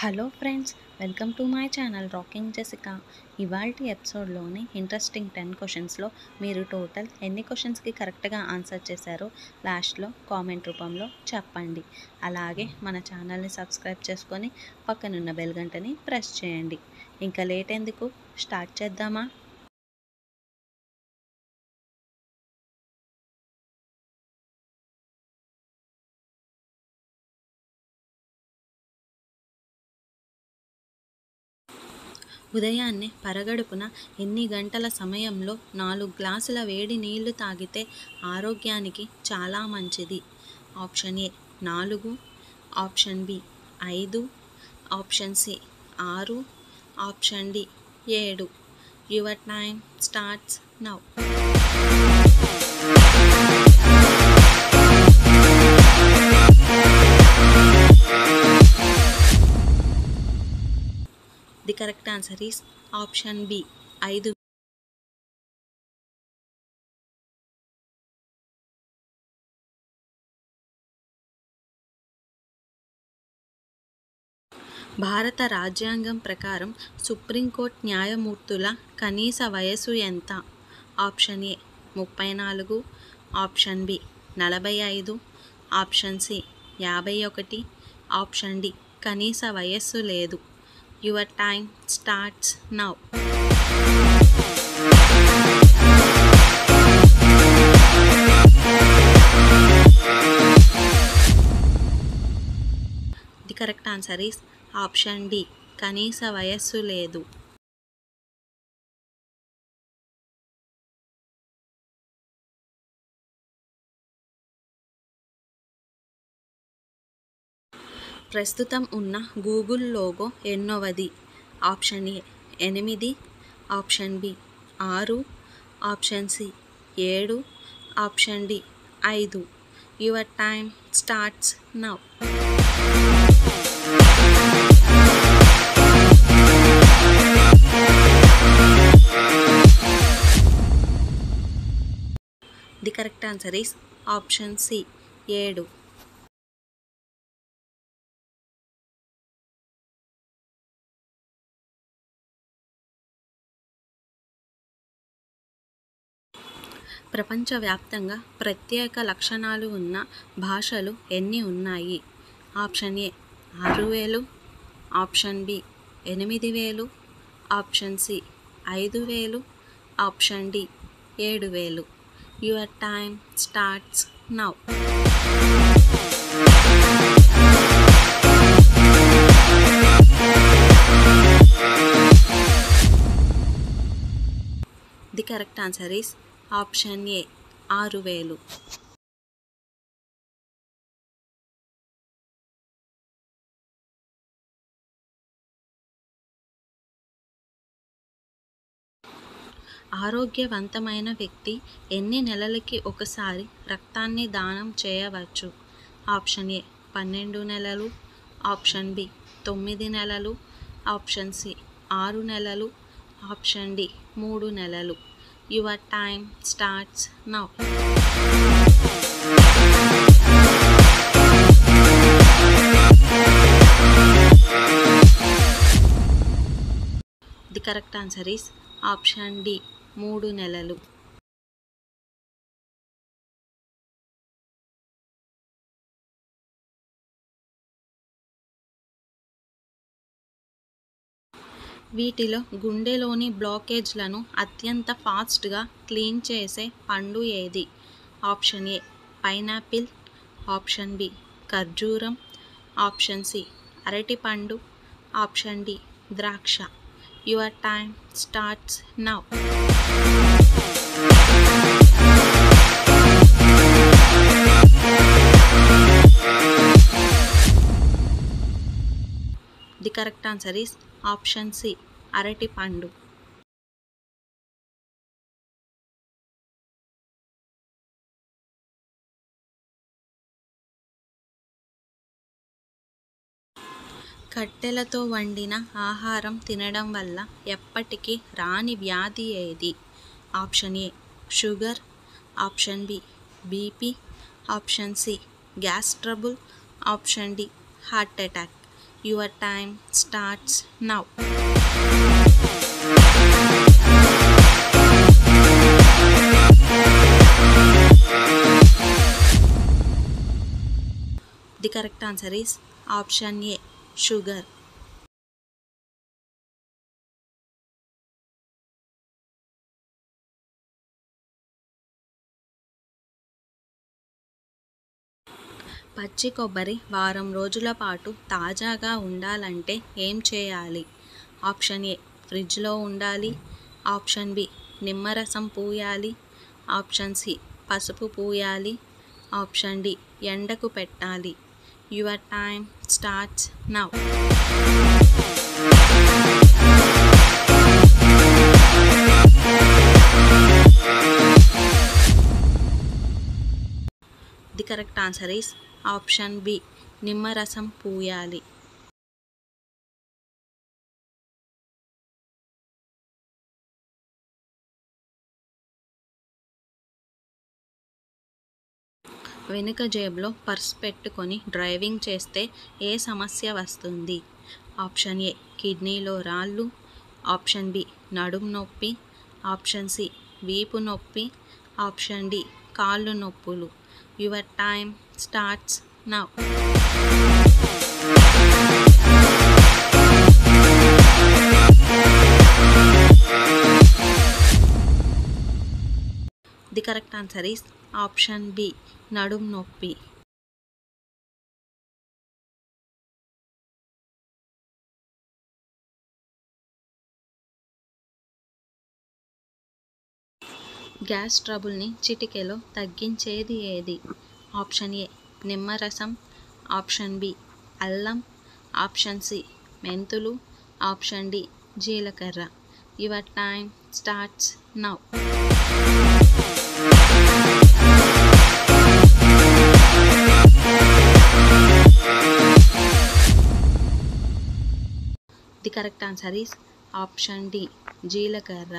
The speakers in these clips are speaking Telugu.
Hello friends, welcome to my channel rocking Jessica. ఇవాల్టి ఎపిసోడ్లోని ఇంట్రెస్టింగ్ 10 క్వశ్చన్స్లో మీరు టోటల్ ఎన్ని క్వశ్చన్స్కి కరెక్ట్గా ఆన్సర్ చేశారో లాస్ట్లో కామెంట్ రూపంలో చెప్పండి. అలాగే మన ఛానల్ని సబ్స్క్రైబ్ చేసుకొని పక్కనున్న బెల్ గంటని ప్రెస్ చేయండి. ఇంకా లేట్ ఎందుకు, స్టార్ట్ చేద్దామా? ఉదయాన్నే పరగడుపున ఎన్ని గంటల సమయంలో 4 గ్లాసుల వేడి నీళ్లు తాగితే ఆరోగ్యానికి చాలా మంచిది? Option A 4, option B 5, option C 6, option D 7. Your time starts now. The correct answer is option B 5. భారత రాజ్యాంగం ప్రకారం సుప్రీంకోర్టు న్యాయమూర్తుల కనీస వయస్సు ఎంత? Option A 34, option B 45, option C 51, option D కనీస వయస్సు లేదు. Your time starts now. The correct answer is option D కనీస వయస్సు లేదు. ప్రస్తుతం ఉన్న గూగుల్ లోగో ఎన్నోవది? Option A 8, option B 6, option C 7, option D 5. Your time starts now. The correct answer is option C 7. ప్రపంచవ్యాప్తంగా ప్రత్యేక లక్షణాలు ఉన్న భాషలు ఎన్ని ఉన్నాయి? Option A 6000, option B 8000, option C 5000, option D 7000. Your time starts now. The correct answer is option A 6000. ఆరోగ్యవంతమైన వ్యక్తి ఎన్ని నెలలకి ఒకసారి రక్తాన్ని దానం చేయవచ్చు? ఆప్షన్ ఏ 12 నెలలు, ఆప్షన్ బి 9 నెలలు, ఆప్షన్ సి 6 నెలలు, ఆప్షన్ డి 3 నెలలు. Your time starts now. The correct answer is option D 3 నెలలు. వీటిలో గుండెలోని బ్లాకేజ్లను అత్యంత ఫాస్ట్గా క్లీన్ చేసే పండు ఏది? Option A pineapple, option B ఖర్జూరం, ఆప్షన్ సి అరటిపండు, ఆప్షన్ డి ద్రాక్ష. Your time starts now. The correct answer is option C అరటిపండు. కట్టెలతో వండిన ఆహారం తినడం వల్ల ఎప్పటికీ రాని వ్యాధి ఏది? Option A sugar, option B BP, option C gas trouble, option D heart attack. Your time starts now. The correct answer is option A, sugar. పచ్చి కొబ్బరి వారం రోజుల పాటు తాజాగా ఉండాలంటే ఏం చేయాలి? ఆప్షన్ ఏ, ఫ్రిడ్జ్లో ఉండాలి. ఆప్షన్ బి, నిమ్మరసం పూయాలి. ఆప్షన్ సి, పసుపు పూయాలి. ఆప్షన్ డి, ఎండకు పెట్టాలి. Your time starts now. The correct answer is option B, నిమ్మరసం పూయాలి. వెనుక జేబులో పర్స్ పెట్టుకొని డ్రైవింగ్ చేస్తే ఏ సమస్య వస్తుంది? ఆప్షన్ ఏ, కిడ్నీలో రాళ్ళు. ఆప్షన్ బి, నడుం నొప్పి. ఆప్షన్ సి, వీపు నొప్పి. ఆప్షన్ డి, కాళ్ళు నొప్పులు. Your time starts now. The correct answer is option B, నడుం నొప్పి. గ్యాస్ ట్రబుల్ని చిటికెలో తగ్గించేది ఏది? ఆప్షన్ ఏ, నిమ్మరసం. ఆప్షన్ బి, అల్లం. ఆప్షన్ సి, మెంతులు. ఆప్షన్ డి, జీలకర్ర. Your time starts now. The correct answer is option D, జీలకర్ర.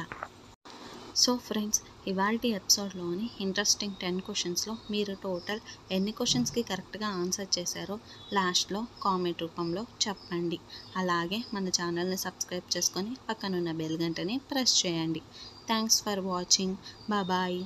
సో ఫ్రెండ్స్, ఇవాల్టి ఎపిసోడ్లోని ఇంట్రెస్టింగ్ 10 క్వశ్చన్స్లో మీరు టోటల్ ఎన్ని క్వశ్చన్స్కి కరెక్ట్గా ఆన్సర్ చేశారో లాస్ట్లో కామెంట్ రూపంలో చెప్పండి. అలాగే మన ఛానల్ని సబ్స్క్రైబ్ చేసుకొని పక్కనున్న బెల్ గంటని ప్రెస్ చేయండి. Thanks for watching. బాయ్.